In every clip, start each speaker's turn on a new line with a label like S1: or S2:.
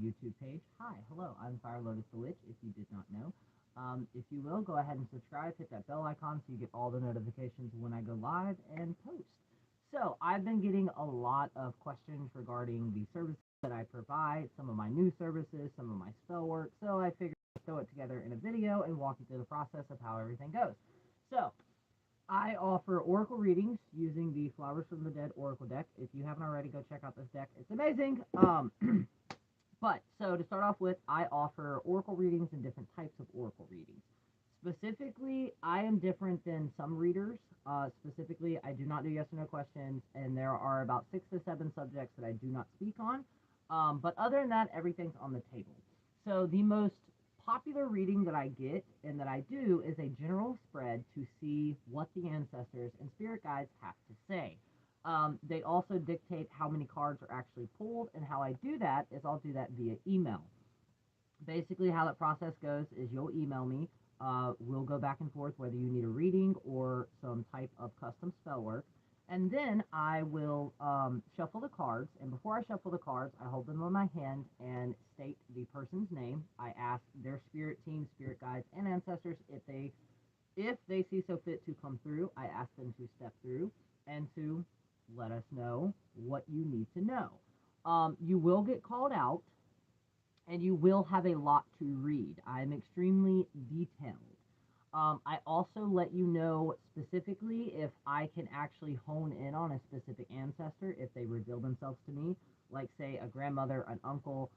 S1: YouTube page. Hi, hello, I'm firelotusthewitch, if you did not know. If you will, go ahead and subscribe, hit that bell icon so you get all the notifications when I go live and post. So, I've been getting a lot of questions regarding the services that I provide, some of my new services, some of my spell work, so I figured I'd throw it together in a video and walk you through the process of how everything goes. So, I offer oracle readings using the Flowers from the Dead oracle deck. If you haven't already, go check out this deck. It's amazing. But so to start off with, I offer oracle readings and different types of oracle readings. Specifically, I am different than some readers. Specifically, I do not do yes or no questions, and there are about 6 to 7 subjects that I do not speak on. But other than that, everything's on the table. So the most popular reading that I get and that I do is a general spread to see what the ancestors and spirit guides have to say. They also dictate how many cards are actually pulled, and how I do that is I'll do that via email. Basically, how that process goes is you'll email me. We'll go back and forth whether you need a reading or some type of custom spell work. And then I will shuffle the cards. And before I shuffle the cards, I hold them in my hand and state the person's name. I ask their spirit team, spirit guides, and ancestors if they see so fit to come through. I ask them to step through and to let us know what you need to know. You will get called out, and you will have a lot to read. I'm extremely detailed. I also let you know specifically if I can actually hone in on a specific ancestor if they reveal themselves to me, like say a grandmother, an uncle.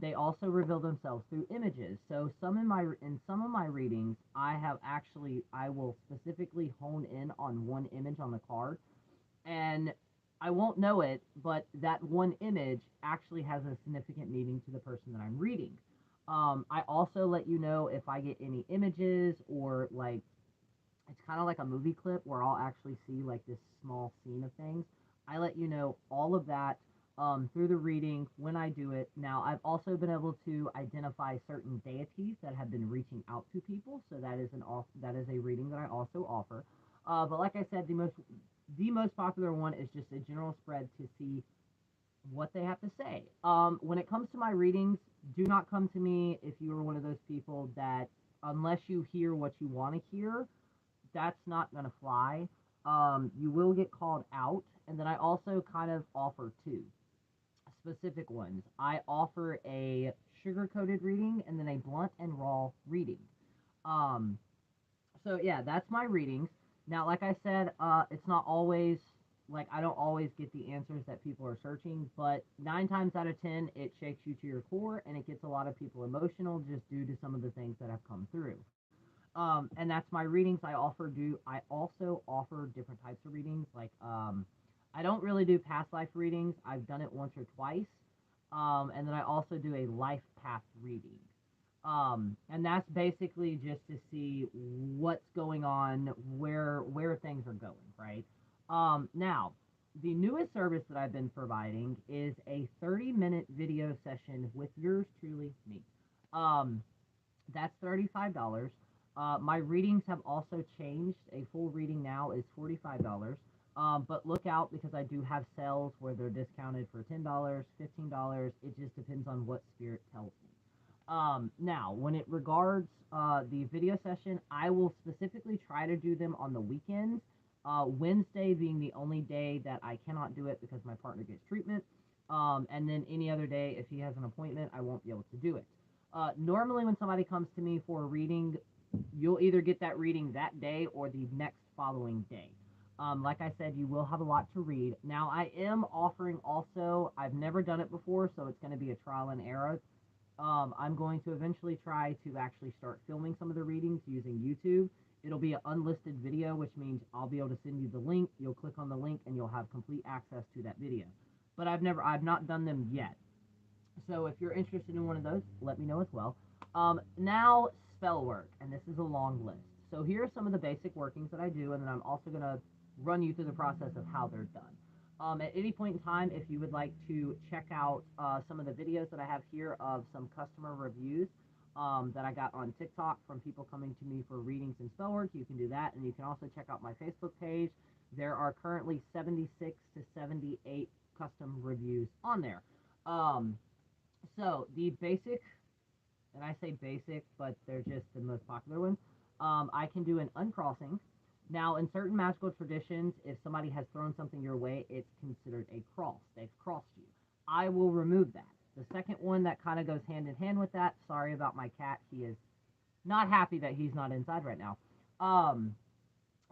S1: They also reveal themselves through images. So in some of my readings, I will specifically hone in on one image on the card, and I won't know it, but that one image actually has a significant meaning to the person that I'm reading. I also let you know if I get any images, or like it's kind of like a movie clip where I'll actually see like this small scene of things. I let you know all of that through the reading when I do it. Now, I've also been able to identify certain deities that have been reaching out to people, so that is a reading that I also offer. But like I said, the most popular one is just a general spread to see what they have to say. When it comes to my readings, do not come to me if you are one of those people that, unless you hear what you want to hear, that's not going to fly. You will get called out. And then I also kind of offer two specific ones. I offer a sugar coated reading and then a blunt and raw reading. Um, so yeah, that's my readings. Now, like I said, it's not always like I don't always get the answers that people are searching, but 9 times out of 10, it shakes you to your core and it gets a lot of people emotional just due to some of the things that have come through. And that's my readings. I also offer different types of readings. I don't really do past life readings. I've done it once or twice. And then I also do a life path reading. And that's basically just to see what's going on, where things are going, right? Now, the newest service that I've been providing is a 30-minute video session with yours truly, me. Um, that's $35. My readings have also changed. A full reading now is $45. But look out, because I do have sales where they're discounted for $10, $15. It just depends on what spirit tells me. Now, when it regards the video session, I will specifically try to do them on the weekends. Wednesday being the only day that I cannot do it because my partner gets treatment. And then any other day, if he has an appointment, I won't be able to do it. Normally, when somebody comes to me for a reading, you'll either get that reading that day or the next following day. Like I said, you will have a lot to read. Now, I am offering also, I've never done it before, so it's going to be a trial and error. I'm going to eventually try to actually start filming some of the readings using YouTube. It'll be an unlisted video, which means I'll be able to send you the link. You'll click on the link and you'll have complete access to that video. But I've not done them yet. So if you're interested in one of those, let me know as well. Now, spell work, and this is a long list. So here are some of the basic workings that I do, and then I'm also going to run you through the process of how they're done. At any point in time, if you would like to check out some of the videos that I have here of some customer reviews that I got on TikTok from people coming to me for readings and spell work, you can do that. And you can also check out my Facebook page. There are currently 76 to 78 custom reviews on there. So the basic, and I say basic, but they're just the most popular ones. I can do an uncrossing. Now, in certain magical traditions, if somebody has thrown something your way, it's considered a cross. They've crossed you. I will remove that. The second one that kind of goes hand in hand with that. Sorry about my cat. He is not happy that he's not inside right now. Um,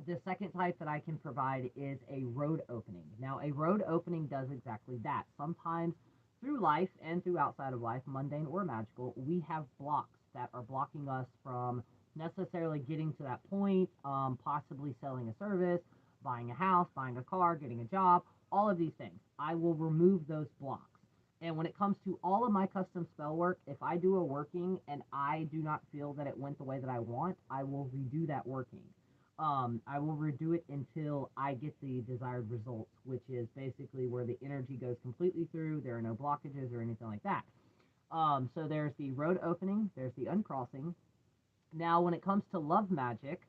S1: the second type that I can provide is a road opening. Now, a road opening does exactly that. Sometimes through life and through outside of life, mundane or magical, we have blocks that are blocking us from necessarily getting to that point, possibly selling a service, buying a house, buying a car, getting a job, all of these things. I will remove those blocks. And when it comes to all of my custom spell work, if I do a working and I do not feel that it went the way that I want, I will redo that working. I will redo it until I get the desired results, which is basically where the energy goes completely through. There are no blockages or anything like that. So there's the road opening, there's the uncrossing. Now, when it comes to love magic,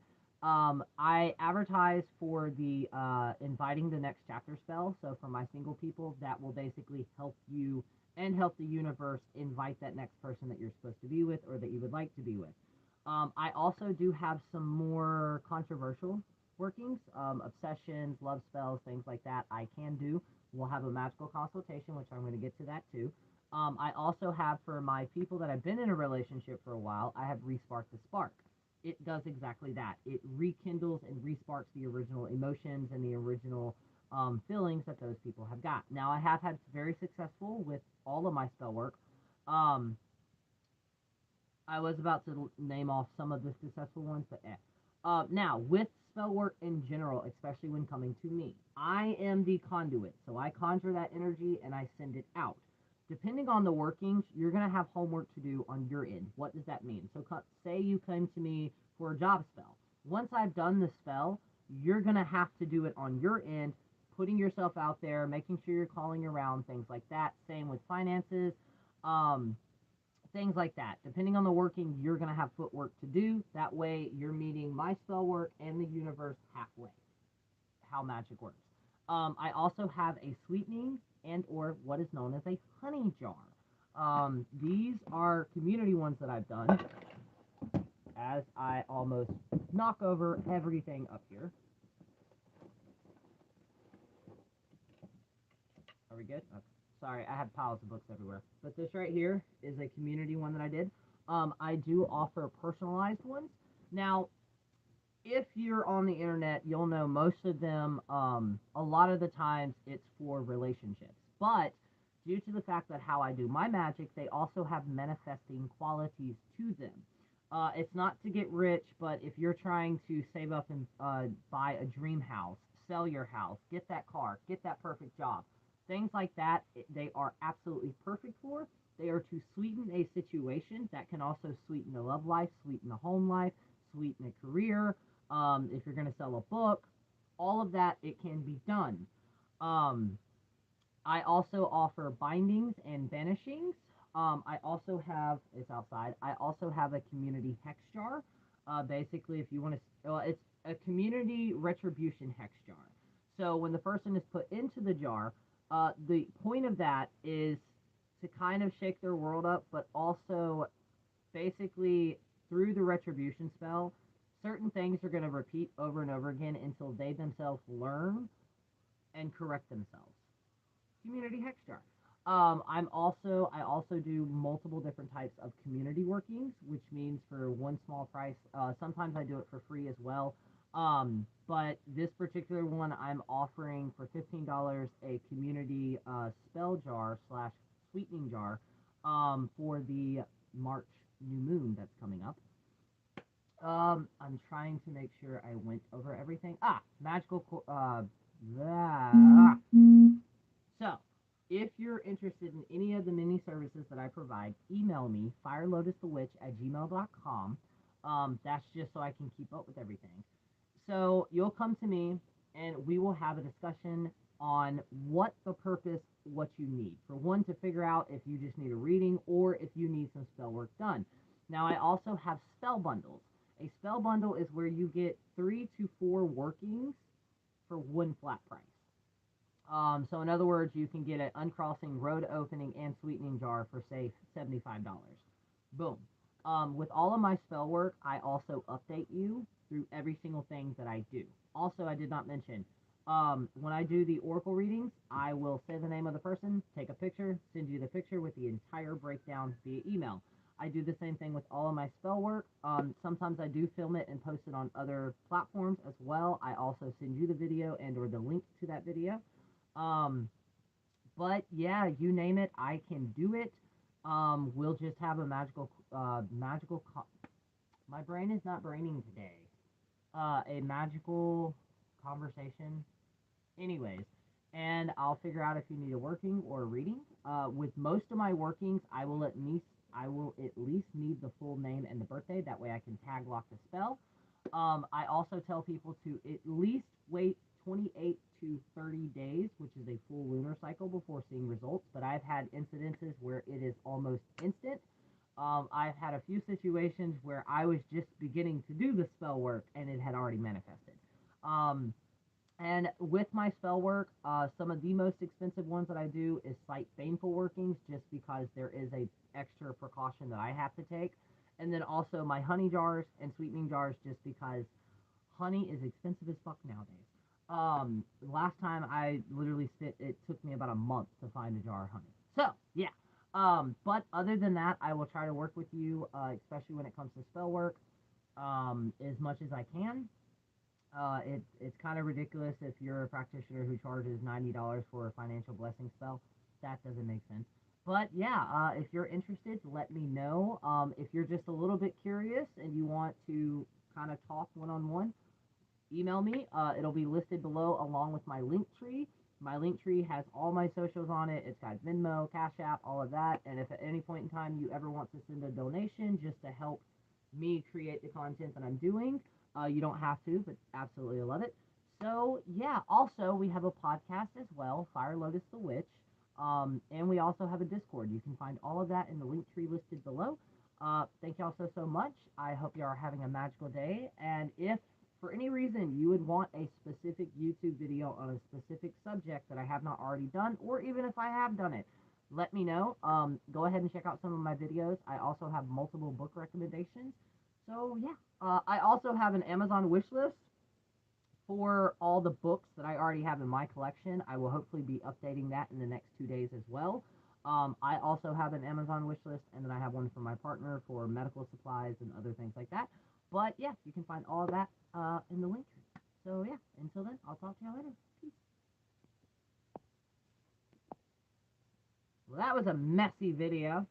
S1: I advertise for the inviting the next chapter spell. So for my single people, that will basically help you and help the universe invite that next person that you're supposed to be with or that you would like to be with. I also do have some more controversial workings, obsessions, love spells, things like that. I can do. We'll have a magical consultation, which I'm going to get to that too. I also have for my people that have been in a relationship for a while, I have Respark the Spark. It does exactly that. It rekindles and resparks the original emotions and the original feelings that those people have got. Now, I have had very successful with all of my spell work. Um, I was about to name off some of the successful ones, but eh. Now, with spell work in general, especially when coming to me, I am the conduit. So I conjure that energy and I send it out. Depending on the workings, you're going to have homework to do on your end. What does that mean? So, say you came to me for a job spell. Once I've done the spell, you're going to have to do it on your end, putting yourself out there, making sure you're calling around, things like that. Same with finances. Um, Things like that. Depending on the working, you're going to have footwork to do. That way, you're meeting my spell work and the universe halfway. How magic works. I also have a sweetening and or what is known as a honey jar. These are community ones that I've done. As I almost knock over everything up here. Are we good? Okay. Sorry, I have piles of books everywhere. But this right here is a community one that I did. I do offer personalized ones. Now, if you're on the internet, you'll know most of them, a lot of the times it's for relationships. But due to the fact that how I do my magic, they also have manifesting qualities to them. It's not to get rich, but if you're trying to save up and buy a dream house, sell your house, get that car, get that perfect job, things like that, they are absolutely perfect for. They are to sweeten a situation that can also sweeten a love life, sweeten a home life, sweeten a career, if you're going to sell a book, all of that, it can be done. Um, I also offer bindings and banishings. I also have, it's outside, I also have a community hex jar. Basically, if you want to, well, it's a community retribution hex jar. So when the person is put into the jar, the point of that is to kind of shake their world up, but also basically through the retribution spell, certain things are going to repeat over and over again until they themselves learn and correct themselves. Community hex jar. I also do multiple different types of community workings, which means for one small price. Sometimes I do it for free as well. But this particular one, I'm offering for $15 a community spell jar slash sweetening jar for the March new moon that's coming up. I'm trying to make sure I went over everything. Magical. Blah. So, if you're interested in any of the mini services that I provide, email me, firelotusthewitch@gmail.com. That's just so I can keep up with everything. So, you'll come to me and we will have a discussion on what the purpose, what you need. For one, to figure out if you just need a reading or if you need some spell work done. Now, I also have spell bundles. A spell bundle is where you get 3 to 4 workings for one flat price. So in other words, you can get an uncrossing, road opening, and sweetening jar for say $75. Boom. With all of my spell work, I also update you through every single thing that I do. Also, I did not mention, when I do the oracle readings, I will say the name of the person, take a picture, send you the picture with the entire breakdown via email. I do the same thing with all of my spell work. Sometimes I do film it and post it on other platforms as well. I also send you the video and or the link to that video. Um, but yeah, you name it, I can do it. We'll just have a my brain is not braining today. A magical conversation. Anyways, and I'll figure out if you need a working or a reading. With most of my workings, I will at least need the full name and the birthday. That way I can tag lock the spell. I also tell people to at least wait 28 to 30 days, which is a full lunar cycle, before seeing results. But I've had incidences where it is almost instant. I've had a few situations where I was just beginning to do the spell work and it had already manifested. Um, and with my spell work, some of the most expensive ones that I do is slight baneful workings, just because there is a extra precaution that I have to take. And then also my honey jars and sweetening jars, just because honey is expensive as fuck nowadays. Last time I literally it took me about a month to find a jar of honey. So yeah. But other than that, I will try to work with you, especially when it comes to spell work, as much as I can. It's kind of ridiculous if you're a practitioner who charges $90 for a financial blessing spell. That doesn't make sense. But yeah, if you're interested, let me know. If you're just a little bit curious and you want to kind of talk one on one, email me. It'll be listed below along with my link tree. My link tree has all my socials on it. It's got Venmo, Cash App, all of that. And if at any point in time you ever want to send a donation just to help me create the content that I'm doing, you don't have to, but absolutely love it. So yeah, also we have a podcast as well, Fire Lotus the Witch. And we also have a Discord. You can find all of that in the link tree listed below. Thank y'all so much. I hope you are having a magical day. And if for any reason you would want a specific YouTube video on a specific subject that I have not already done, or even if I have done it, let me know. Go ahead and check out some of my videos. I also have multiple book recommendations. So yeah, I also have an Amazon wish list for all the books that I already have in my collection. I will hopefully be updating that in the next 2 days as well. I also have an Amazon wish list, and then I have one for my partner for medical supplies and other things like that. But yeah, you can find all of that in the link tree. So yeah, until then, I'll talk to you later. Peace. Well, that was a messy video.